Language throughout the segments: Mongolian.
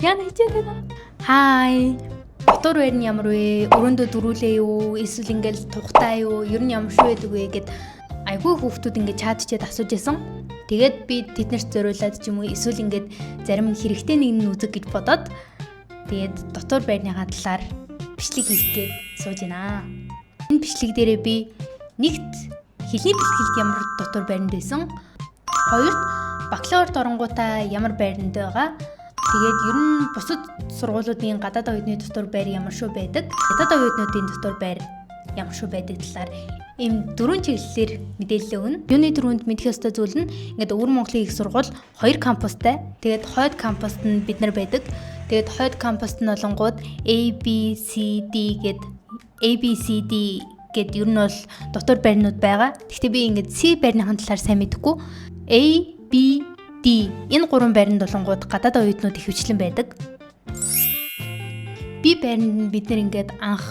Яа хийжээ байна. Хай. Дотор байр нь ямар вэ? Өрөөндөө дөрүүлээ юу? Эсвэл ингээл тухтай юу? Ер нь ямар шүү байдаг вэ гэд айгүй хүүхдүүд ингээд чаадчиад асууж исэн. Тэгээд би тэднэрт зориулаад ч юм уу эсвэл ингээд зарим хэрэгтэй нэг нь үзэг гэж бодоод тэгээд дотор байрныхаа талаар бичлэг хийх гээд сууж байна. Энэ бичлэг дээрээ би нэгт хэлний бэлтгэлд ямар дотор байранд байсан. Хоёрт бакалаврт оронгуудаа ямар байранд байгаа. Тэгээд ер нь бусад сургуулиудын гадаад оюутны дотор байр ямар шүү байдаг. Гадаад оюутнуудын дотор байр ямар шүү байдаг талаар ийм дөрвөн чиглэлээр мэдээлэл өгнө. Юуны дөрвөнд мэдэх ёстой зүйл нь ингээд Өвөр Монголын их сургууль 2 кампустай. Тэгээд хойд кампуст нь бид нар байдаг. Тэгээд хойд кампуст нь болонгууд ABCD гэд ер нь бол дотор байрнууд байгаа. Гэхдээ би ингээд C байрныхаа талаар сайн мэдэхгүй. A, B, D энэ гурван байранд болонгууд гадаад оюутнууд их хвчлэн байдаг. B байранд бид нар ингээд анх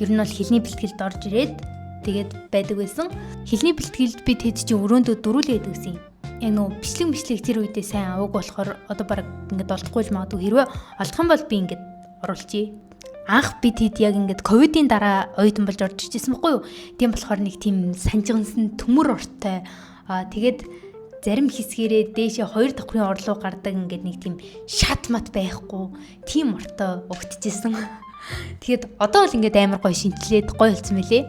ер нь бол хэлний бэлтгэлд орж ирээд тэгээд байдаг байсан. Хэлний бэлтгэлд бид хэд чи өрөөндөө дөрүүлээд гэсэн юм. Энэ бичлэг тэр үедээ сайн аваг болохоор одоо бараг ингээд олдохгүй л магадгүй хэрвээ олдох юм бол би ингээд оруулчихъя. Анх бид хэд яг ингээд ковидын дараа оюутан болж орж иржсэн байхгүй юу? Тийм болохоор нэг тийм санжигнсан төмөр ортой. Тэгээд зарим хэсгээрээ дээшээ 2 давхрын орлоо гардаг ингээд нэг тийм шат мат байхгүй тийм ортой өгчжсэн. Тэгэхэд одоо бол ингээд амар гоё шинтлээд гоё болсон мөлий.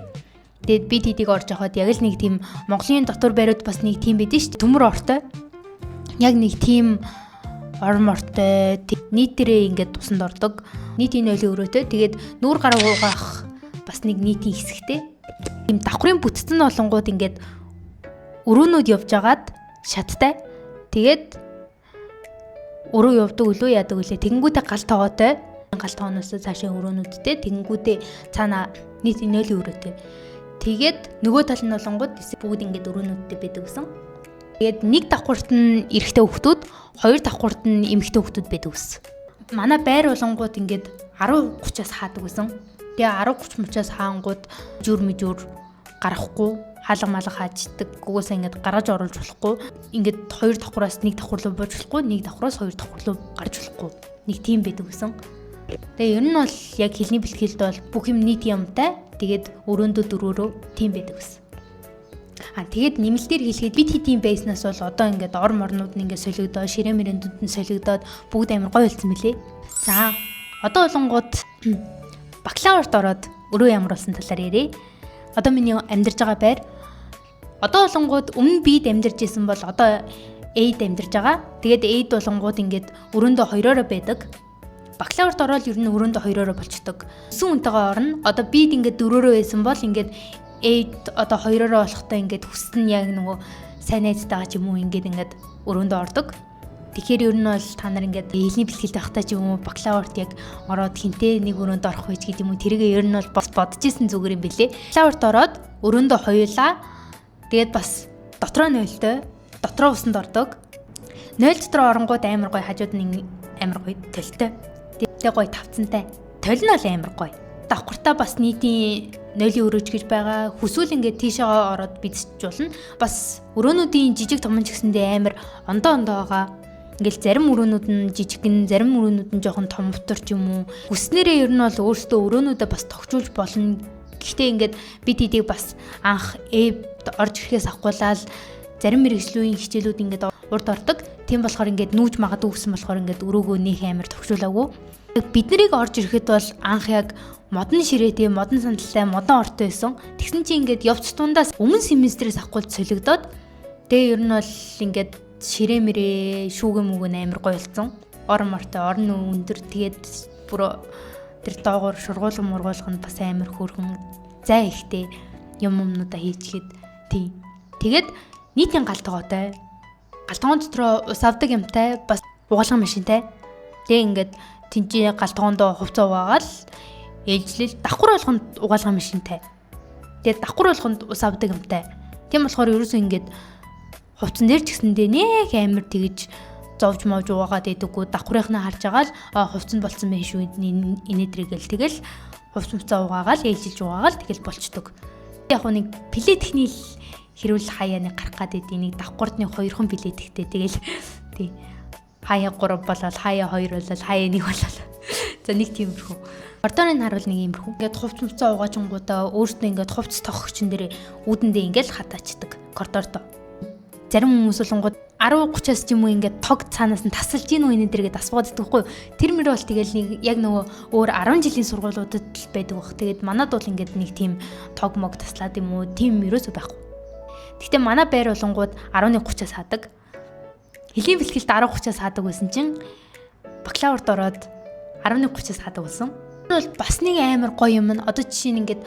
Тэгээд бид хэдийг орж явахад яг л нэг тийм Монголын дотор байрууд бас нэг тийм байдэн шүү дээ. Төмөр ортой. Яг нэг тийм ормортой нийтээрээ ингээд тусанд ордог. Нийтийн нойлын өрөөтэй. Тэгээд нүүр гараа уугаах бас нэг нийтийн хэсэгтэй. Тийм давхрын бүтцэн болонгууд ингээд өрөөнүүд явж агаад шаттай. Тэгээд өрөө явдаг үлөө яадаг үлээ. Тэгэнгүүтээ гал тоогоотой. Гал тоогоноос цаашаа өрөөнүүдтэй. Тэгэнгүүтээ цаана нийтийн нойлын өрөөтэй. Тэгээд нөгөө тал нь болонгууд бүгд ингээд өрөөнүүдтэй байдаг гэсэн. Тэгээд нэг давхурт нь эрэгтэй хүүхдүүд, хоёр давхурт нь эмэгтэй хүүхдүүд байдаг гэсэн. Манай байр болонгууд ингээд 10:30-аас хаадаг гэсэн. Тэгээ 10:30-аас хаангууд жүр гарахгүй, хаалга малга хааждаг. Угаасаа ингээд гаргаж оруулж болохгүй. Ингээд хоёр давхураас нэг давхур руу бууж болохгүй, нэг давхураас хоёр давхур руу гарч болохгүй. Нэг тийм байдаг гэсэн. Тэгээ ер нь бол яг хэлний бэлтгэлд бол бүх юм нийт юмтай. Тэгээд өрөөндөө дөрөөрөө тийм байдаг гэсэн. Тэгээд нэмэлтээр хэлэхэд бид хэдийн байснаас бол одоо ингээд ор морнууд нь ингээд солигдоод, ширээ мэрэндүүд нь солигдоод бүгд амар гоё болсон мөлий. За, одоо болонгууд бакалаврт ороод өрөө ямар болсон талаар ярив. Одоо миний амьдарч байгаа байр. Одоо болонгууд өмнө B'д амьдарч исэн бол одоо A'д амьдарч байгаа. Тэгээд A'д болонгууд ингээд өрөөндөө хоёроор байдаг. Бакалаврт ороод ер нь өрөөндөө хоёроор болчдөг. Өсөн үнтэйгээ орно. Одоо B'д ингээд дөрөөрөө байсан бол ингээд A'д одоо хоёроор болохтой ингээд хүссэн яг нөгөө сайн найзтайгаа ч юм уу ингээд өрөөндөө ордог. Тэгэхээр ер нь бол та нар ингээд хэлний бэлтгэлд байхдаа ч юм уу бакалаврт яг ороод хинтээ нэг өрөөнд орох байж гэдэг юм уу тэргээ ер нь бол бодож исэн зүгээр юм бэлээ. Бакалаврт ороод өрөөндөө хоёулаа. Тэгээд бас дотроо нойлтой, дотроо усанд ордог. Нойл дотроо оронгууд амар гоё, хажууд нь амар гоё толтой. Тэгээ гоё тавцантай. Толь нь бол амар гоё. Давхартаа бас нийтийн нойлын өрөөч гэж байгаа. Хүсвэл ингээд тийшээ ороод бидсэж болно. Бас өрөөнүүдийн жижиг том ч гэсэндээ амар ондоо байгаа. Ингээл зарим өрөөнүүд нь жижигэн, зарим өрөөнүүд нь жоохон том бутар ч юм уу. Хүснээрээ ер нь бол өөрсдөө өрөөнүүдээ бас тогтжуулж болно. Гэхдээ ингээд бид хэдийг бас анх орж ирэхээс ахгуулаад зарим мэргэжлүүийн хичээлүүд ингээд урд ордог. Тийм болохоор ингээд нүүж магадгүй гэсэн болохоор ингээд өрөөгөө нөх амар тогтжуулаагүй. Бид нарыг орж ирэхэд бол анх яг модон ширээ тийм модон сандалтай модон ортой байсан. Тэгсэн чинь ингээд явц тундаас өмнө семестрээс ахгуулж солигдоод тэгээ ер нь бол ингээд ширээ мэрээ шүүгэн мүгэн амар гоё болсон. Орон мортой, орон өндөр тэгээд бүр тэр доогоор шургуулган мургуулганд бас амар хөөрхөн зай ихтэй юмнуудаа хийчихэд тийм. Тэгээд нийтийн галтгоотой. Галтгоон дотроо ус авдаг юмтай бас угаалгын машинтай. Тэгээ ингээд тэнцээ галтгоондоо хувцас угаагаал ээлжлэл давхар болгонд угаалгын машинтай. Тэгээд давхар болгонд ус авдаг юмтай. Тийм болохоор ерөөсөө ингээд хувцсан дээр ч гэсэндээ нэг амар тэгж зовж мовж уугаад байдаггүй. Давхрынхнаа харж агаал хувцсанд болцсон байх шүү инээдрэгэл тэгэл хувцсаа угаагаал ээлжилж угаагаал тэгэл болчдөг. Яг нэг плетхний хэрүүл хаяа нэг гарах гад идэв нэг давхурдны 2хан плетхтэй тэгэл тий хаяа 3 болол хаяа 2 болол хаяа 1 болол. За нэг тиймэрхүү. Коридорын харуул нэг иймэрхүү. Ингээд хувц мцаа угаачингуудаа өөртөө ингээд хувц тогчин дээр үүдэндээ ингээд хатаачдаг коридорт. Зарим хүмүүс болонгууд 10:30-аас ч юм уу ингээд тог цаанаас нь тасалж ийн үеийн дээргээ дасбаад идэггүй. Тэр мөр бол тэгэл нэг яг нөгөө өөр 10 жилийн сургуулиудад л байдаг баг. Тэгээд манад бол ингээд нэг тийм тог мог таслаад юм уу тийм ерөөсөө байхгүй. Гэхдээ манай байр болонгууд 11:30-аас хаадаг. Хэлийн бэлтгэлд 10:30-аас хаадаг байсан чинь бакалаврт ороод 11:30-аас хаадаг болсон. Энэ бол бас нэг амар гоё юм. Одоо жишээ нь ингээд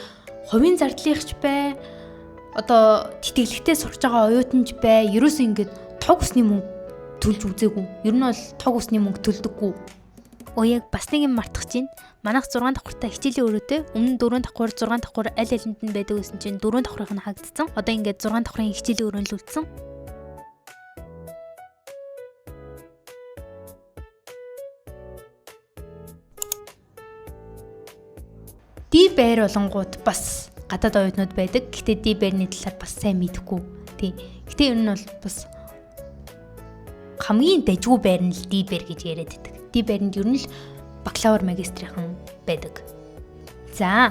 хувийн зардлынхч бай, одоо тэтгэлэгтээ сурч байгаа оюутанч бай, ерөөсөө ингээд тог усны мөнгө төлж үзээгүй. Ер нь бол тог усны мөнгө төлдөггүй. Яг бас нэг юм мартах чинь. Манайх 6 давхартай хичээлийн өрөөтэй өмнө 4 давхар 6 давхар аль алинд нь байдаг гэсэн чинь 4 давхрынх нь хагдсан. Одоо ингээд 6 давхрын хичээлийн өрөөнд л үлдсэн. Ди байр болонгууд бас гадаад оюутнууд байдаг. Гэхдээ ди байрны талаар бас сайн мэдэхгүй. Тий. Гэтэ ер нь бол бас хамгийн дайггүй байр нь л ди байр гэж яриад байдаг. Ди байранд ер нь л бакалавр магистрийнхан байдаг. За.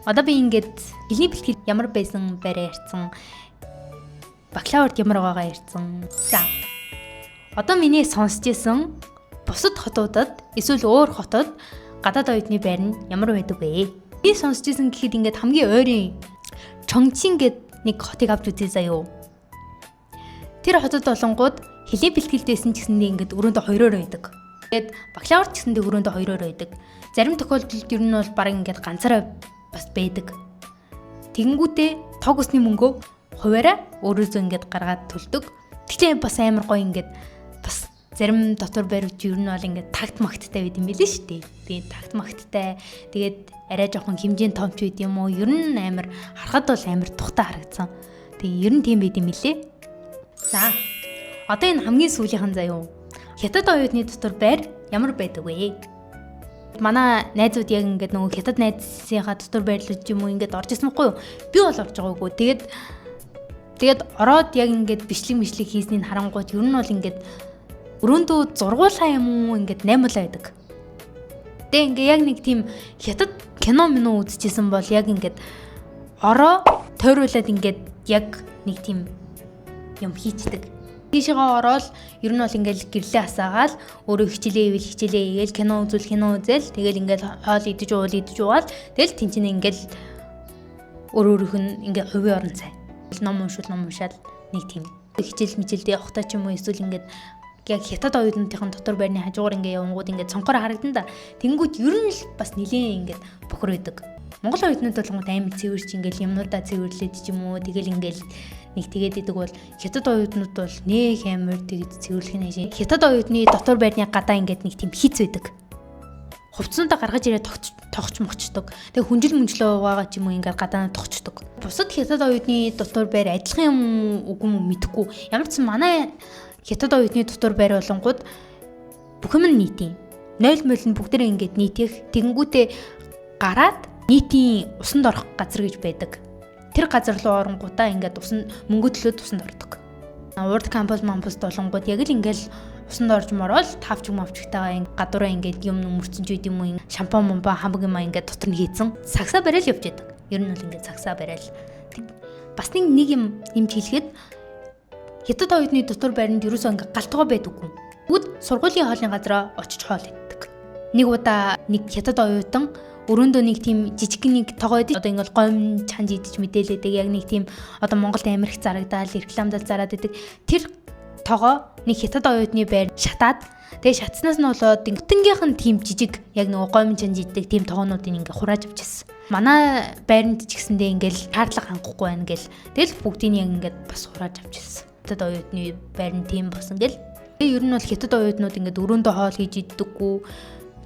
Одоо би ингээд хэлний бэлтгэл ямар байсан байраа ярьсан. Бакалаврт ямар байгаагаа ярьсан. За. Одоо миний сонсч исэн бусад хотуудад эсвэл өөр хотод гадаад оюутны байр нь ямар байдаг вэ? Би сонсч исэн гэхэд ингээд хамгийн ойрын Чонгчин гэд нэг хотыг авч үзье заяо. Тэр хотод болонгууд хэлний бэлтгэлдээсэн ч гэсэндээ ингээд өрөөндөө 2-өөр байдаг. Тэгээд бакалавр ч гэсэндээ өрөөндөө 2-өөр байдаг. Зарим тохиолдолд ер нь бол баг ингээд ганцаараа бас байдаг. Тэгэнгүүтээ тог усны мөнгөө хуваараа өөрөөсөө ингээд гаргаад төлдөг. Тэгтээ бас амар гоё ингээд бас зарим дотор байрууд ер нь бол ингээд тагт магттай байд юм билээ шүү дээ. Тэгээд тагт магттай. Тэгээд арай жоохон хэмжээнд томч байд юм уу? Ер нь амар харахад бол амар тухтай харагдсан. Тэгээд ер нь тийм байд юм билээ. За. Одоо энэ хамгийн сүүлийнхэн заяа. Хятад оюутны дотор байр ямар байдаг вэ? Манай найзууд яг ингээд нөгөө хятад найзынхаа дотор байрлаж юм уу ингээд орж ирсэн байхгүй юу? Би бол орж байгаагүй. Тэгээд ороод яг ингээд бичлэг хийснийг харангуйд ер нь бол ингээд өрөөндөө зургуулаа юм уу ингээд 8 байдаг. Тэгээ ингээ яг нэг тийм хятад кино минь үзчихсэн бол яг ингээд ороо тойруулаад ингээд яг нэг тийм юм хийцдэг. Тийшээ ороод ер нь бол ингээл гэрлээ асаагаал өөрөө хичээлээ игээл кино үзэл тэгэл ингээл хоол идэж уугаал тэгэл тэнцэнэ ингээл өөрөөх нь ингээ хувийн орон цай ном уншаал нэг тийм хичээл явахтаа ч юм уу эсвэл ингээд яг хятад оюутнуудын дотор байрны хажуугаар ингээ явангууд ингээ цонхоор харагдан да. Тэнгүүд ер нь л бас нилийн ингээ бохор байдаг. Монгол оюутнууд болгоод амар цэвэрч ингээл юмнуудаа цэвэрлээд ч юм уу тэгэл ингээл нэг тэгээд идэг бол хятад оюутнууд бол нэг амар тэгээд цэвэрлэх нь хашаа. Хятад оюутны дотор байрны гадаа ингээд нэг тийм хийц байдаг. Хувцснуудаа гаргаж ирээд тогч мочдог. Тэгээ хүнжил мөнжлөө угаагаа ч юм уу ингээд гадаа тогчдог. Бусад хятад оюутны дотор байр адилхан юм үгүй юм мэдэхгүй. Ямар ч манай хятад оюутны дотор байр болонгууд бүх юм нийтийн. 0 мөл нь бүгдээрээ ингээд нийтих. Тэгэнгүүтээ гараад нийтийн усанд орох газар гэж байдаг. Тэр газар руу оронгуудаа ингээд мөнгө төлөөд усанд ордог. Урд кампус болонгууд яг л ингээд усанд орж морол тавч мавчтайгаа гадуураа ингээд юм өмөрцөн ч үт юм уу шампан хамаг юм ингээд дотор нь хийцэн сагсаа барайл явж байдаг. Ер нь бол ингээд сагсаа барайл. Бас нэг юм нэмж хэлэхэд хятад оюутны дотор байранд ерөөсөө ингээд галтгоо байдаггүй. Бүгд сургуулийн хоолны газараа очиж хоол иддэг. Нэг удаа нэг хятад оюутан өрөөндөө нэг тийм жижиг нэг тогоо идэж одоо ингээд гомь чанж идэж мэдээлээдэг яг нэг тийм одоо Монголд амирх зарагдаал рекламдал зараад идэг. Тэр тогоо нэг хятад оюутны байр шатаад тэгээ шатснаас нь болоод тэнгийнх нь тийм жижиг яг нөгөө гомь чанж иддэг тийм тогоонуудыг ингээд хурааж авчихсан. Манай байранд ч гэсэндээ ингээд шаардлага хангахгүй байна гэл. Тэгэл бүгдийг яг ингээд бас хурааж авчихсан. Хятад оюутны байранд тийм болсон гэл. Тэгээ ер нь бол хятад оюутнууд ингээд өрөөндөө хоол хийж иддэггүй.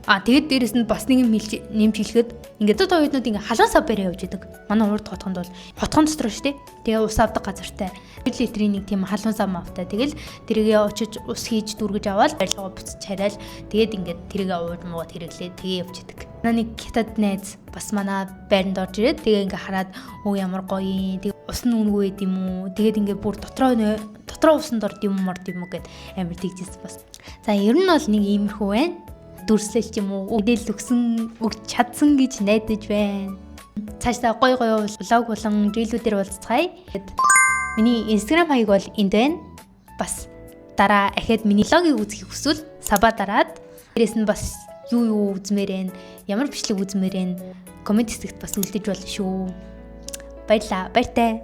Тэгээд дээрэс нь бас нэг юм нэмж хэлэхэд ингээд хятад оюутнууд ингээд халуун сав барай явж идэг. Манай урд хотгонд бол хотгон дотор шүү дээ. Тэгээ ус авдаг газартай. 1 литрийн нэг тийм халуун сав мавтай. Тэгэл тэргээ очиж ус хийж дүргэж аваад барилгаа буцаж хараал. Тэгээд ингээд тэргээ ууж муугаад хэрэглээ. Тэгээ явж идэг. Манай нэг хятад найз бас манай байранд орж ирээд тэгээ ингээд хараад ямар гоё юм. Тэгээ ус нь үнгүй байд юм уу? Тэгээд ингээд бүр дотроо дотроо усан дорд юм гэд амар тэгжсэн бас. За ер нь бол нэг иймэрхүү байна. Дүрслэл ч юм уу өгдөл өгч чадсан гэж найдаж байна. Цаашдаа гоё влог болон жилүүдээр уулзцгаая. Миний Instagram хаяг бол энд байна. Бас дараа ахаад миний влогийг үзэхийг хүсвэл сабаа дараад дээрэс нь бас юу үзмээр байна, ямар бичлэг үзмээр байна, комент хэсэгт бас үлдээж болно шүү. Баярлалаа. Баяртай.